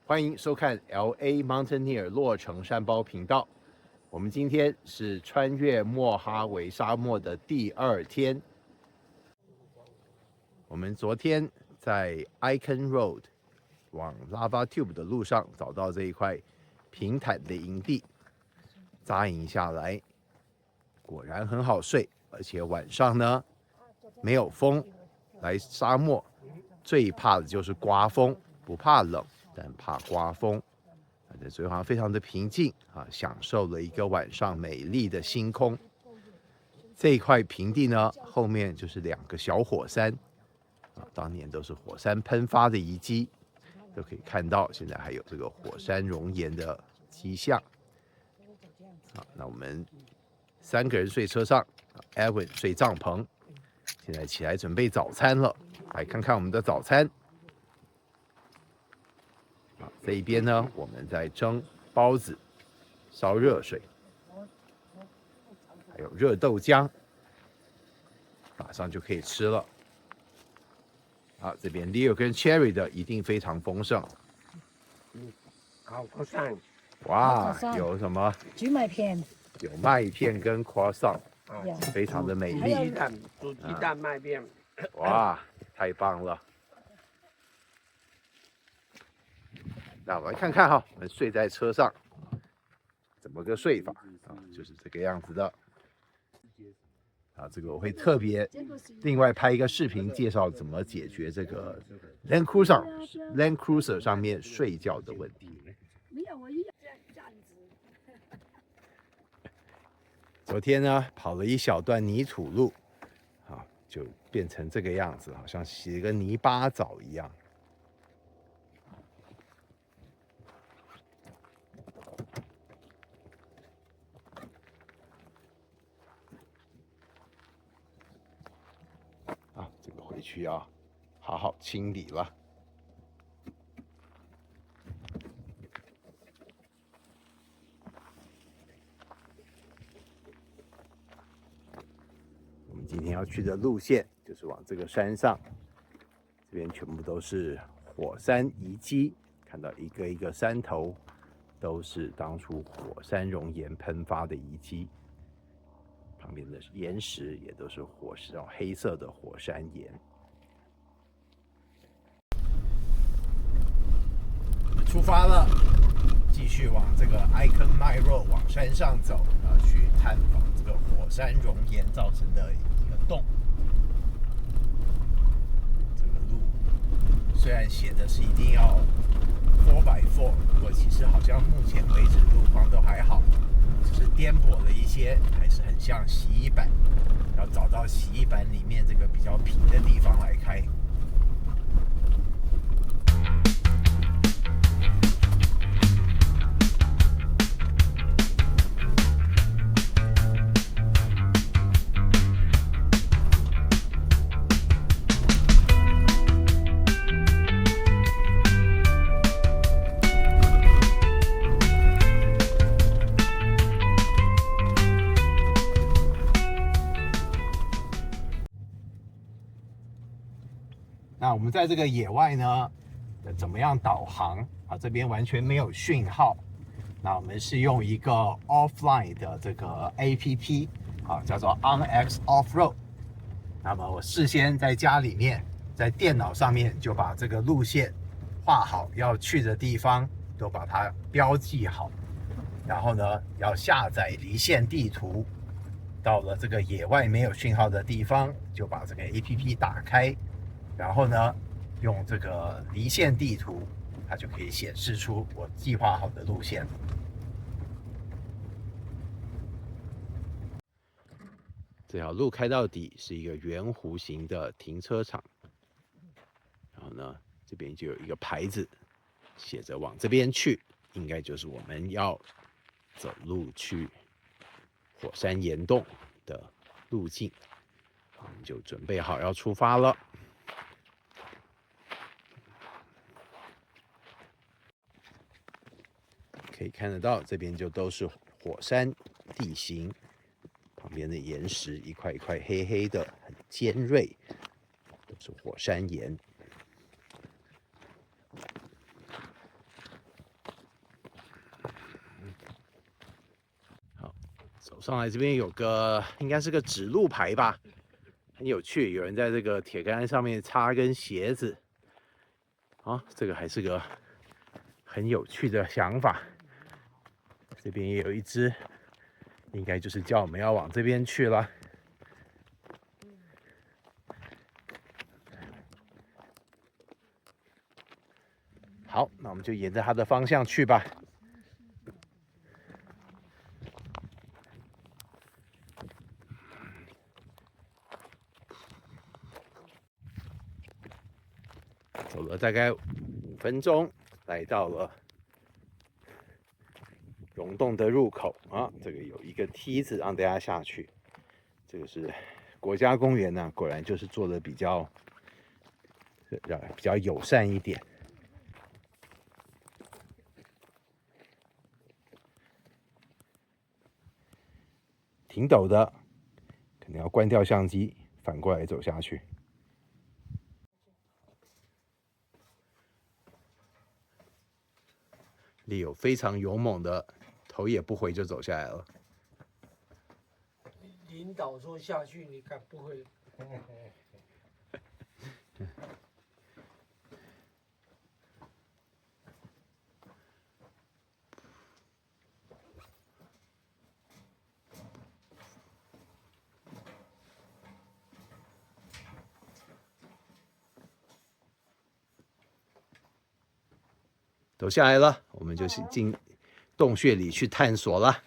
欢迎收看 LA Mountaineer 洛城山包频道。我们今天是穿越莫哈维沙漠的第2天。我们昨天在 Icon Road 往 Lava Tube 的路上找到这一块平坦的营地，扎营下来，果然很好睡，而且晚上呢没有风。来沙漠最怕的就是刮风，不怕冷。但怕刮风，所以好像非常的平静啊，享受了一个晚上美丽的星空。这一块平地呢，后面就是2个小火山啊，当年都是火山喷发的遗迹，都可以看到，现在还有这个火山熔岩的迹象。好，那我们3个人睡车上 ，Edwin 睡帐篷，现在起来准备早餐了，来看看我们的早餐。这一边呢，我们在蒸包子、烧热水，还有热豆浆，马上就可以吃了。好，这边 Leo 跟 Cherry 的一定非常丰盛。好croissant，哇，有什么？焗麦片，有麦片跟 croissant， 非常的美丽。煮鸡蛋麦片。哇，太棒了！那我们来看看哈，我们睡在车上怎么个睡法啊？就是这个样子的。啊，这个我会特别另外拍一个视频介绍怎么解决这个 Land Cruiser 上面睡觉的问题。昨天呢，跑了一小段泥土路，啊，就变成这个样子，好像洗个泥巴澡一样。回去要好好清理了。我们今天要去的路线就是往这个山上，这边全部都是火山遗迹，看到一个一个山头都是当初火山熔岩喷发的遗迹，旁边的岩石也都是黑色的火山岩。出发了，继续往这个 Icon Mile Road 往山上走，去探访这个火山熔岩造成的一个洞。这个路虽然写的是一定要 4x4， 不过其实好像目前为止路况都还好，只是颠簸了一些，还是很像洗衣板，要找到洗衣板里面这个比较平的地方来开。那我们在这个野外呢，怎么样导航啊？这边完全没有讯号。那我们是用一个 offline 的这个 APP 啊，叫做 OnX Offroad。那么我事先在家里面，在电脑上面就把这个路线画好，要去的地方都把它标记好。然后呢，要下载离线地图。到了这个野外没有讯号的地方，就把这个 APP 打开。然后呢，用这个离线地图，它就可以显示出我计划好的路线。这条路开到底是一个圆弧形的停车场，然后呢，这边就有一个牌子，写着往这边去，应该就是我们要走路去火山岩洞的路径。我们就准备好要出发了。可以看得到，这边就都是火山地形，旁边的岩石一块一块黑黑的，很尖锐，都是火山岩。走上来这边有个应该是个指路牌吧，很有趣，有人在这个铁杆上面插根鞋子。啊，这个还是个很有趣的想法。这边也有一只，应该就是叫我们要往这边去了。好，那我们就沿着它的方向去吧。走了大概5分钟，来到了溶洞的入口啊。这个有一个梯子让大家下去。这个是国家公园呢，果然就是做的比较友善一点。挺陡的，可能要关掉相机，反过来走下去。利友非常勇猛的，头也不回就走下来了。领导说下去，你敢不会？走下来了，我们就进洞穴里去探索了。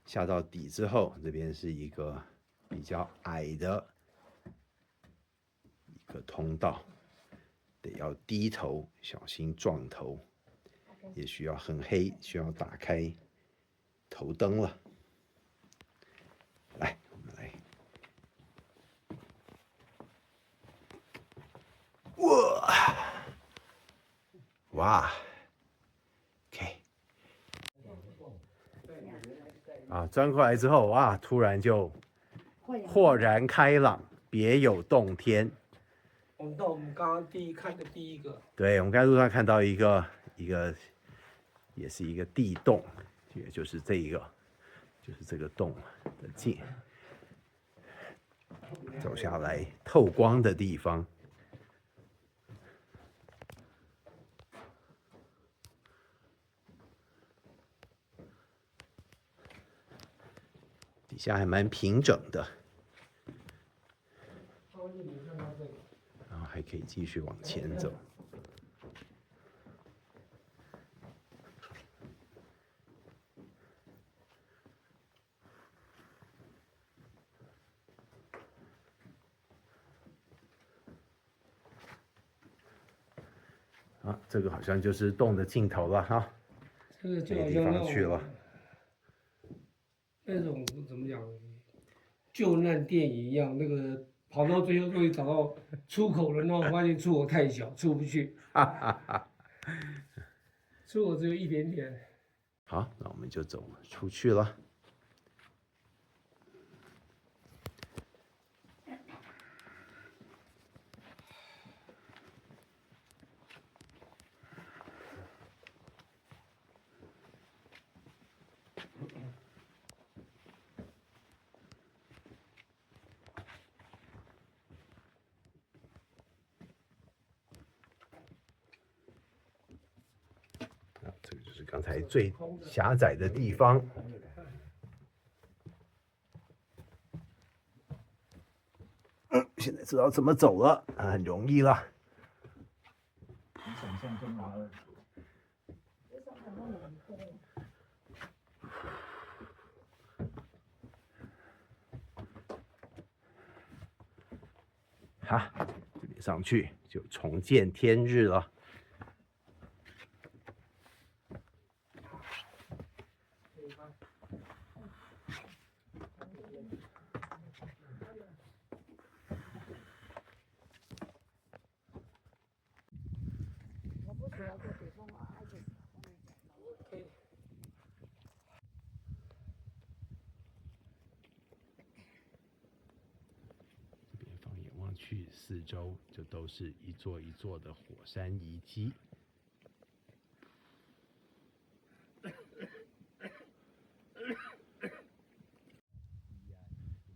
下到底之后，这边是一个比较矮的一个通道，得要低头，小心撞头，也需要很黑，需要打开头灯了。来，我们来，哇 ，OK。啊，钻过来之后，哇，突然就豁然开朗，别有洞天。我们到我们刚刚看的第一个，对，我们刚才路上看到一个，也是一个地洞，也就是这个洞的进，走下来透光的地方。底下还蛮平整的，然后还可以继续往前走。啊，这个好像就是洞的尽头了哈，这个就没地好像方去了。那种怎么讲，救难电影一样，那个跑到最后终于找到出口了，然后发现出口太小，出不去，出口只有一点点。好，那我们就走出去了。这个就是刚才最狭窄的地方。现在知道怎么走了，很容易了。想象中的好，这边上去就重见天日了。去，四周就都是一座一座的火山遗迹。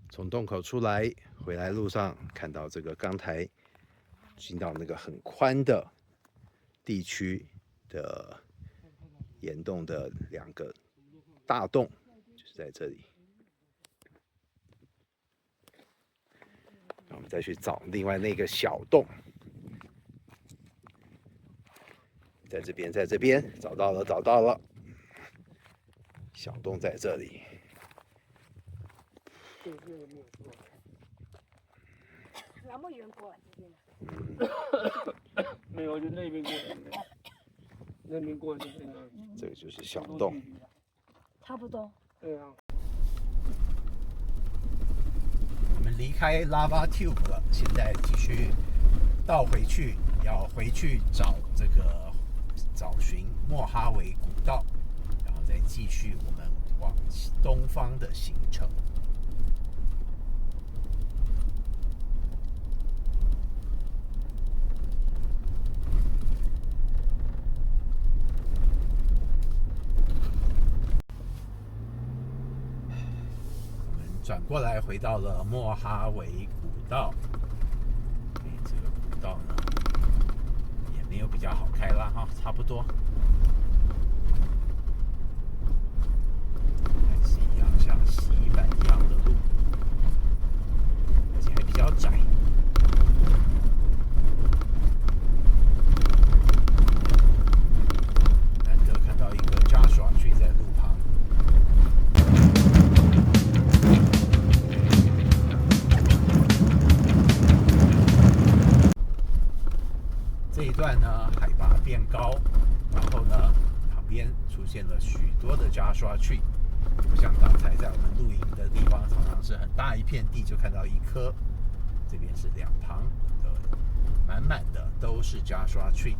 从洞口出来，回来路上看到这个刚才进到那个很宽的地区的岩洞的2个大洞，就是在这里。我们再去找另外那个小洞，在这边，在这边找到了，找到了，小洞在这里。那么远过来这边的？没有，就那边过来的，那边过来就在那里。这个就是小洞。差不多。对啊。我们离开 Lava Tube 了，现在继续倒回去，要回去找寻莫哈维古道，然后再继续我们往东方的行程。转过来回到了莫哈维古道，这个古道呢也没有比较好开啦哈，差不多，还是一样像洗衣板一样的路，而且还比较窄。难得看到一个Joshua Tree在路旁。这一段呢，海拔变高，然后呢，旁边出现了许多的Joshua Tree，不像刚才在我们露营的地方，常常是很大一片地就看到一棵，这边是两旁的满满的都是Joshua Tree。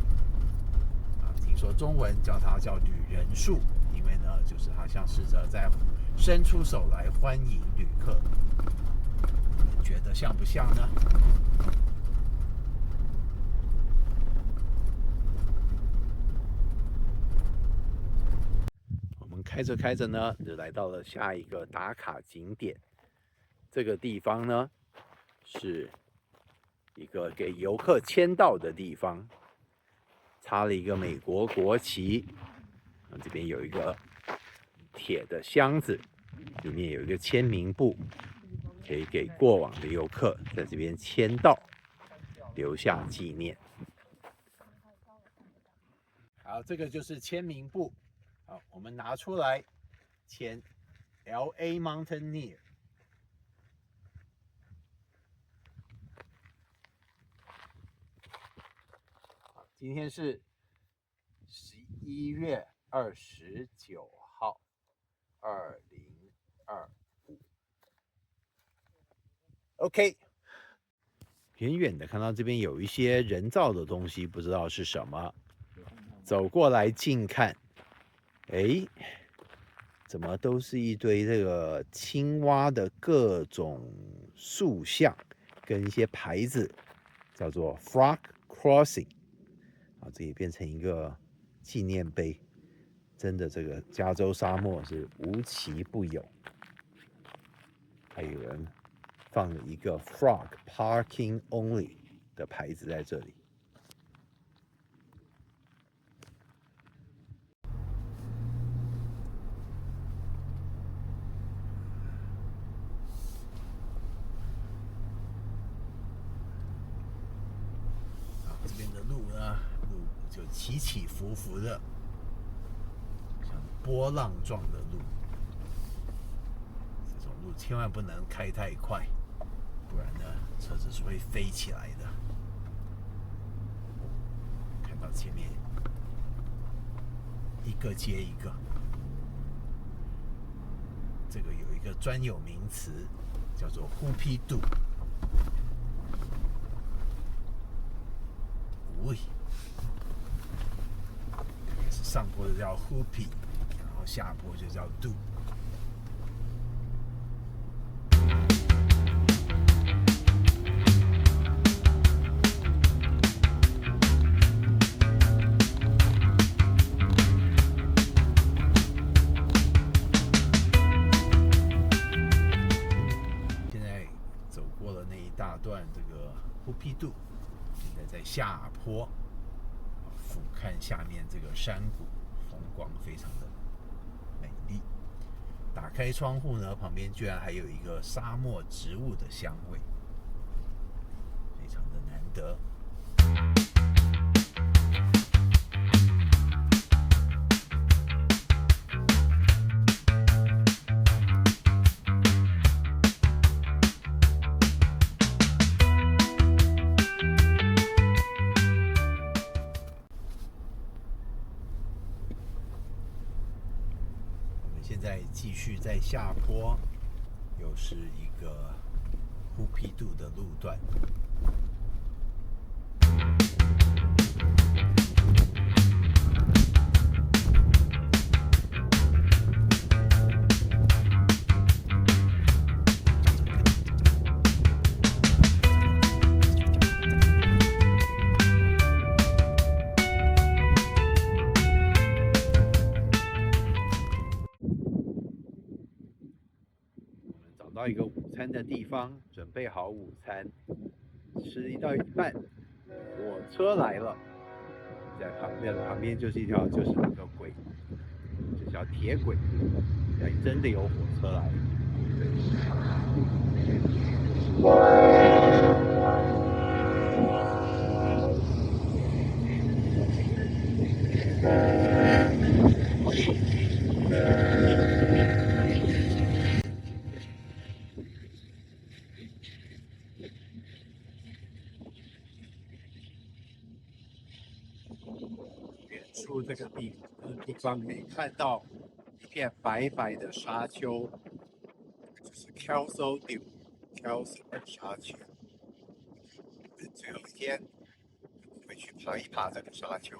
听说中文叫它叫旅人树，因为呢，就是好像试着在伸出手来欢迎旅客。你觉得像不像呢？开着开着呢，就来到了下一个打卡景点。这个地方呢，是一个给游客签到的地方，插了一个美国国旗。这边有一个铁的箱子，里面有一个签名簿，可以给过往的游客在这边签到，留下纪念。好，这个就是签名簿。好，我们拿出来签 LA Mountaineer。今天是11月29号，2025。OK， 远远的看到这边有一些人造的东西，不知道是什么。走过来近看。哎，怎么都是一堆这个青蛙的各种塑像，跟一些牌子，叫做 Frog Crossing。这也变成一个纪念碑。真的，这个加州沙漠是无奇不有。还有人放了一个 Frog Parking Only 的牌子在这里。这边的路呢，路就起起伏伏的，像波浪状的路。这种路千万不能开太快，不然呢，车子是会飞起来的。看到前面一个接一个，这个有一个专有名词，叫做 Hoopy Do。上坡就叫 Hoopy， 然后下坡就叫 Do。忽必度，现在在下坡，俯瞰下面这个山谷，风光非常的美丽。打开窗户呢，旁边居然还有一个沙漠植物的香味，非常的难得。现在继续在下坡，又是一个忽必度的路段。找到一个午餐的地方，准备好午餐，吃到一半，火车来了，在旁边就是那个轨，这条铁轨，还真的有火车来了。远处这个地方可以看到一片白白的沙丘，就是 Kelso Kelso 的沙丘。最后一天会去爬一爬这个沙丘。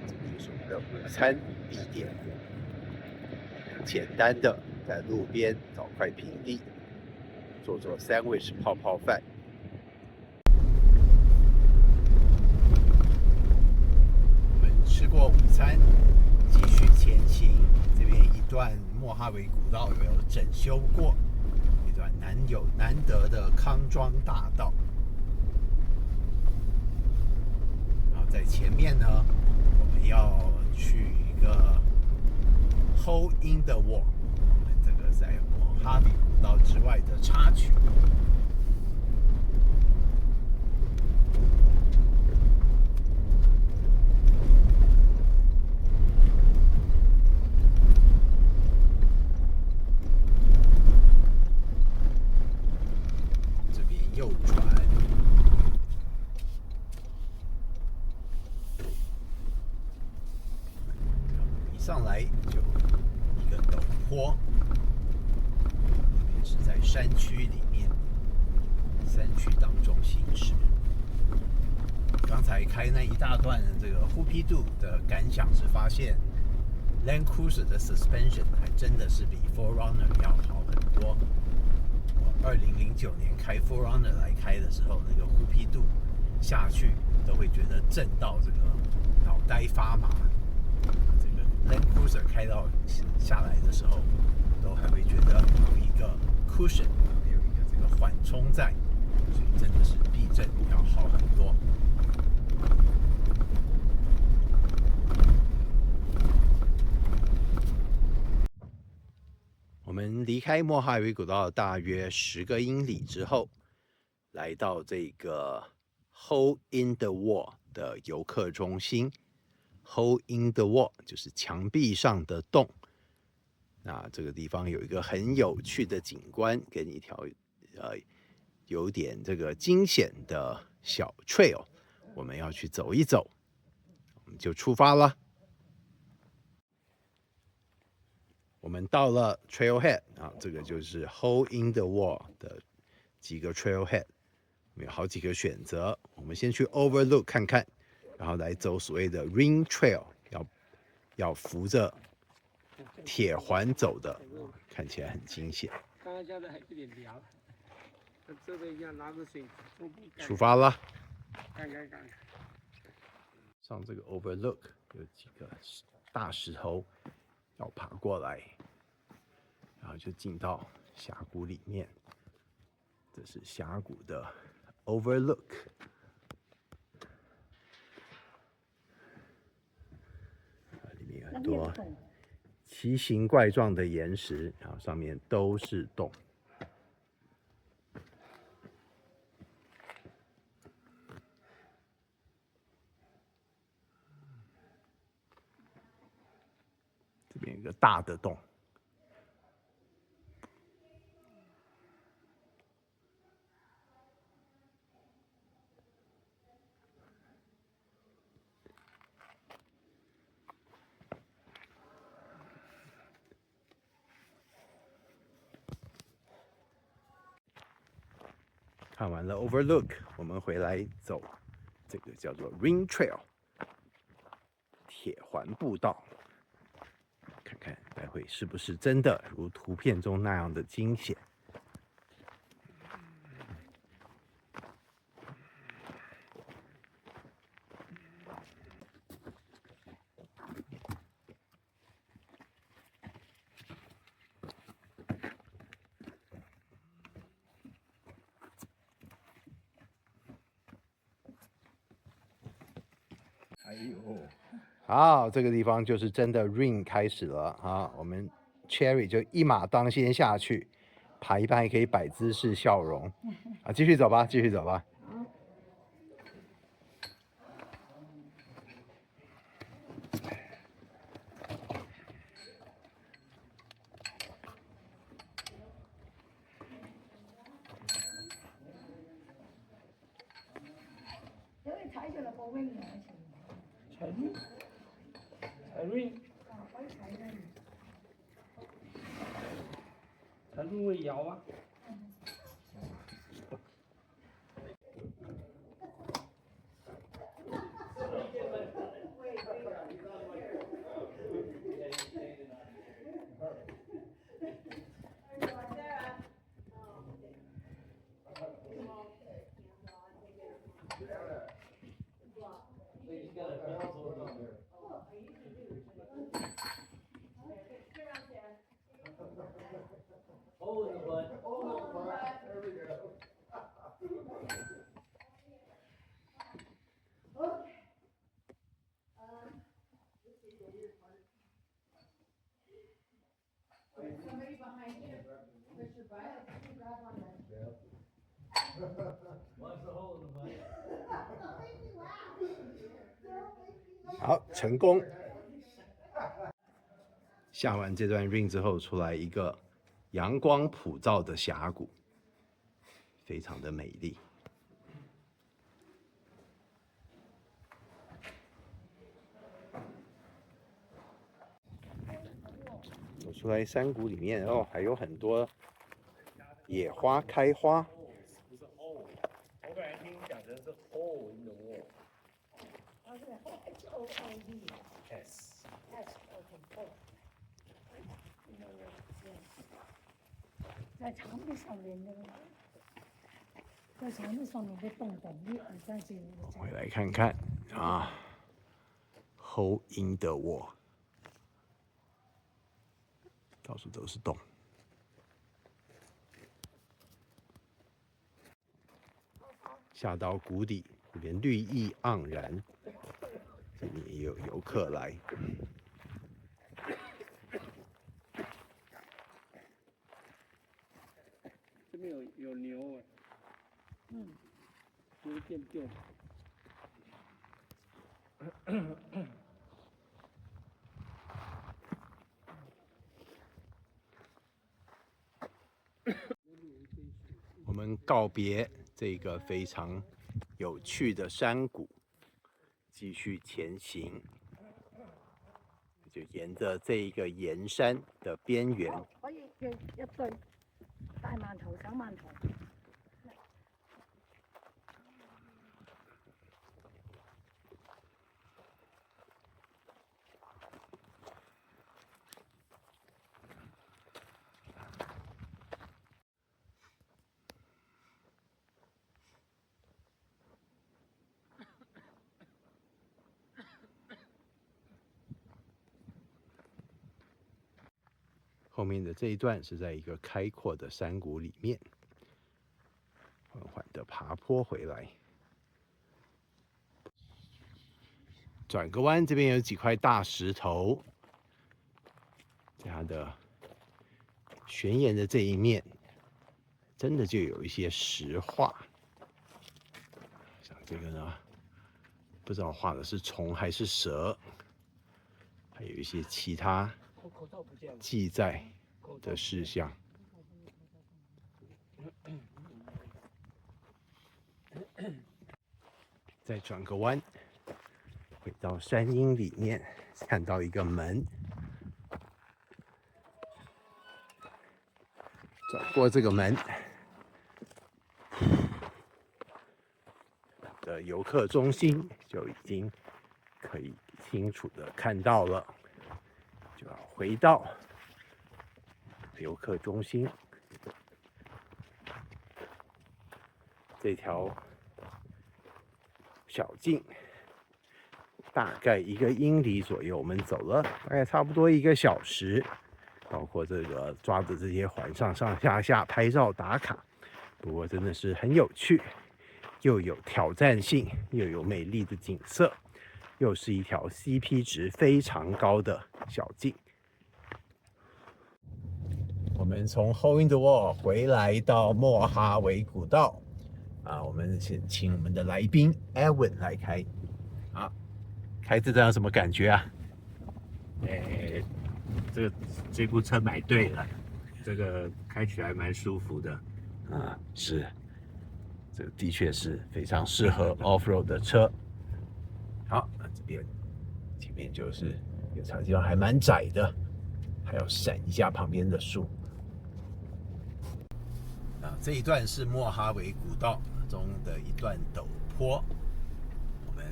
这就是我们的午餐地点，简单的在路边找块平地，做 sandwich 泡饭。我们吃过午餐，继续前行。这边一段莫哈维古道有整修过，一段难得的康庄大道。然后在前面呢，我们要去一个 Hole in the Wall， 我们这个在莫哈维古道之外的插曲。这边右转。一上来就一个陡坡，是在山区里面，山区当中行驶。刚才开那一大段这个忽必度的感想是发现 Land Cruiser 的 suspension 还真的是比 4Runner 要好很多。我2009年开 4Runner 来开的时候，那个忽必度下去都会觉得震到这个脑袋发麻。这个 Land Cruiser 开到下来的时候，都还会觉得有一个 cushion， 有一个这个缓冲在，所以真的是避震要好很多。我们离开莫哈维古道大约10个英里之后，来到这个 Hole in the Wall 的游客中心。Hole in the Wall 就是墙壁上的洞。那这个地方有一个很有趣的景观，跟一条有点这个惊险的小 trail， 我们要去走一走，我们就出发了。我们到了 Trailhead 啊，这个就是 Hole in the Wall 的几个 Trailhead， 我们有好几个选择。我们先去 Overlook 看看，然后来走所谓的 Ring Trail， 要扶着铁环走的，看起来很惊险。刚刚下的还有点凉，跟这边一样拿个水出发了。看。上这个 Overlook 有几个大石头要爬过来，然后就进到峡谷里面。这是峡谷的 overlook， 里面有很多奇形怪状的岩石，然后上面都是洞。这边有一个大的洞。看完了 Overlook， 我们回来走这个叫做 Ring Trail 铁环步道，看看待会是不是真的如图片中那样的惊险。哎呦，好，这个地方就是真的 Ring 开始了啊！我们 Cherry 就一马当先下去，爬一半还可以摆姿势笑容啊！继续走吧，继续走吧。才入会摇啊。好，成功。下完这段 Ring 之后，出来一个阳光普照的峡谷，非常的美丽。走出来山谷里面哦，还有很多野花开花。不是 hole， 我本来听你讲的是 hole in the wall。Yes。在墙壁上面那个，在墙壁上面的洞洞1、2、3、4、5、我们来看看啊 ，hole in the wall， 到处都是洞。下到谷底，这边绿意盎然，这边也有游客来。这边有牛哎，牛变掉。我们告别这个非常有趣的山谷，继续前行，就沿着这一个岩山的边缘。可以嘅一對大饅頭、小饅頭。后面的这一段是在一个开阔的山谷里面，缓缓的爬坡回来。转个弯，这边有几块大石头，在它的悬崖的这一面，真的就有一些石画。像这个呢，不知道画的是虫还是蛇，还有一些其他记载的事项。再转个弯，回到山阴里面，看到一个门。转过这个门，的游客中心就已经可以清楚的看到了。就要回到游客中心这条小径，大概1个英里左右，我们走了大概差不多1个小时，包括这个抓着这些环上上下下拍照打卡。不过真的是很有趣，又有挑战性，又有美丽的景色，又是一条 CP 值非常高的小径。我们从 Hole in the Wall 回来到莫哈维古道我们先请我们的来宾 Edwin 来开。开这张有什么感觉啊？这部车买对了，这个开起来蛮舒服的。是，这个的确是非常适合 off-road 的车。好，那这边前面就是有场地方还蛮窄的，还要闪一下旁边的树。这一段是莫哈维古道中的一段陡坡，我们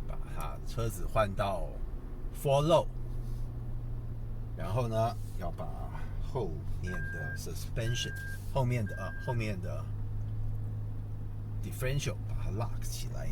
把车子换到 4 low， 然后呢要把后面的 suspension 后面的 differential 把它 lock 起来。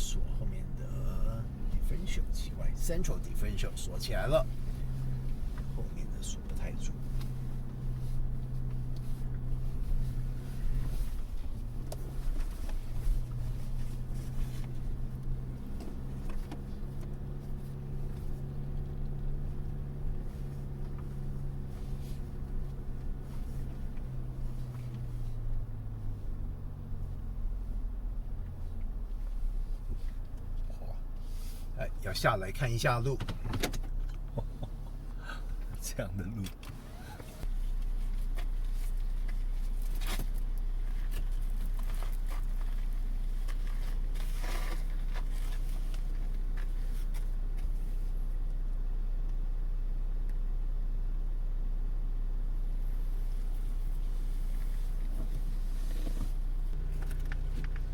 锁后面的 differential 奇怪 ，central differential 锁起来了，后面的锁不太住。要下来看一下路，这样的路。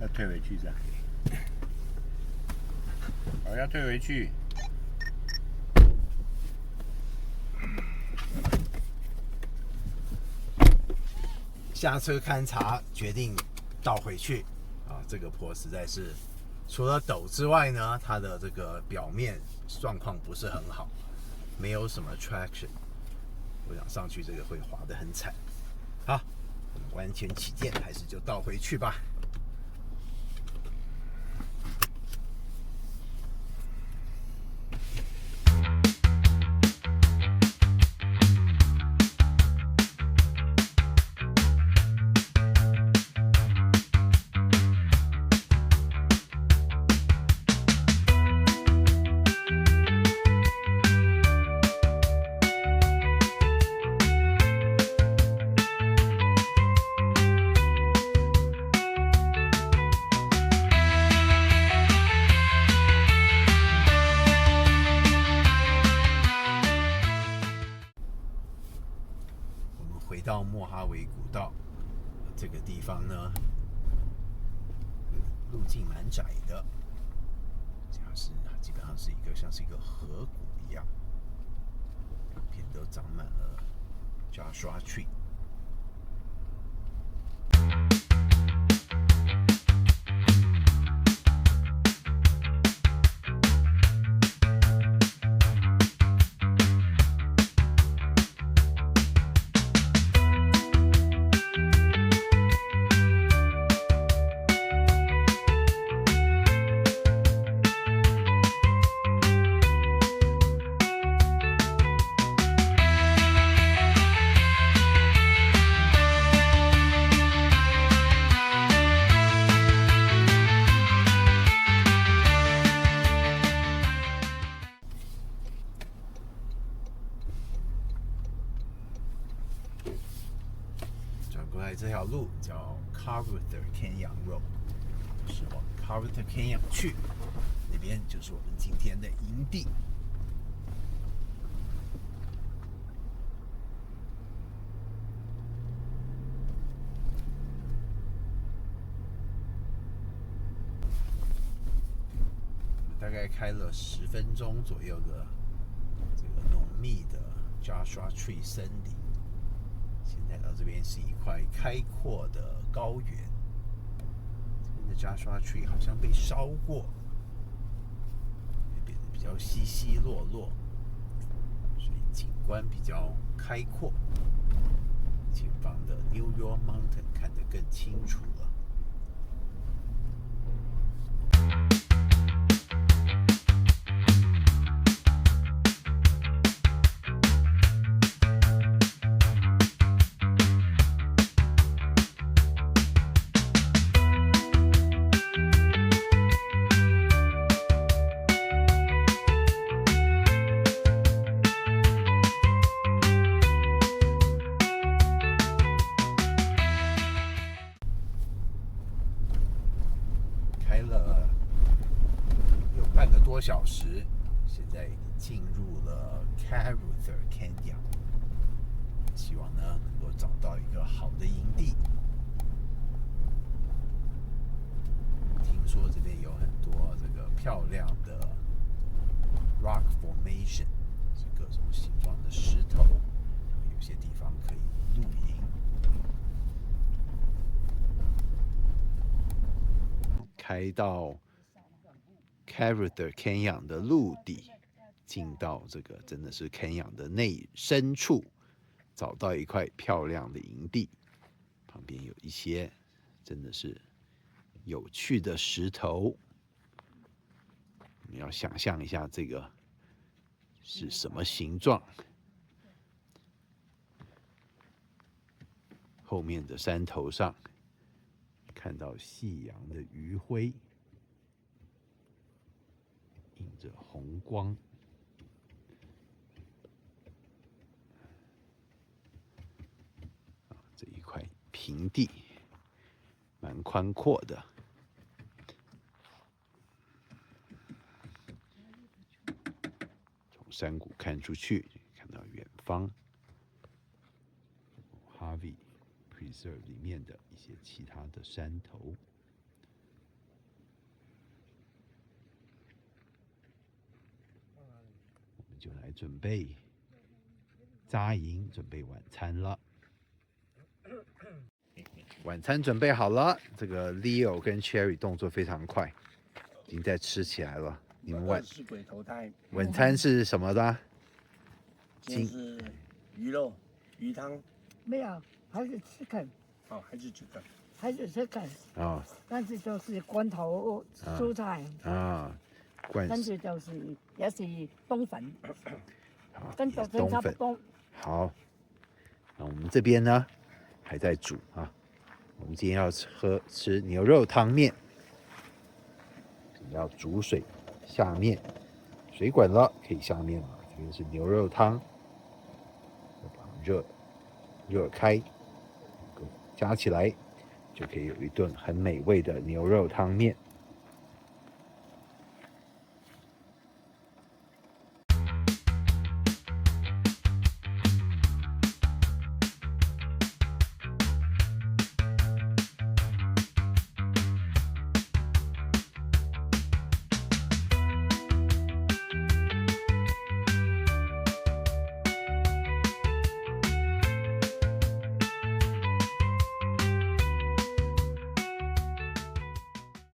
要退回去这样。要退回去。下车勘察，决定倒回去。这个坡实在是除了陡之外呢，它的这个表面状况不是很好，没有什么 traction。我想上去这个会滑得很惨。好，我们安全起见，还是就倒回去吧。回到莫哈维古道这个地方呢，路径蛮窄的，基本上是像是一个河谷一样，两边都长满了 Joshua Tree。转过来这条路叫 Carruthers Canyon Road， 是往 Carruthers Canyon 去，那边就是我们今天的营地。大概开了10分钟左右的这个浓密的 Joshua Tree 森林，现在到这边是一块开阔的高原。这边的 Joshua Tree 好像被烧过，变得比较稀稀落落，所以景观比较开阔。前方的 New York Mountain 看得更清楚了。开了有半个多小时，现在进入了 Carruthers Canyon， 希望呢能够找到一个好的营地。听说这边有很多这个漂亮的 rock formation， 是各种形状的石头，有些地方可以露营。开到 Carruthers Canyon 的陆地，进到这个真的是 Canyon 的深处，找到一块漂亮的营地，旁边有一些真的是有趣的石头。你要想象一下这个是什么形状？后面的山头上看到夕阳的余晖，映着红光。这一块平地蛮宽阔的。从山谷看出去，看到远方 Harvey Preserve 里面的一些其他的山头。我们就来准备扎营，准备晚餐了。晚餐准备好了，这个 Leo 跟 Cherry 动作非常快，已经在吃起来了。你们是鬼头胎，晚餐是什么的？就是鱼肉、鱼汤，没有，还是吃啃，哦，还是这个，还是吃啃，哦但是就是罐头蔬菜，啊，跟住就是也是冬粉，跟昨天冬粉。差不多。好，那我们这边呢还在煮啊。我们今天要吃牛肉汤面，要煮水下面，水滚了可以下面了。这边是牛肉汤，要把它热开，加起来就可以有一顿很美味的牛肉汤面。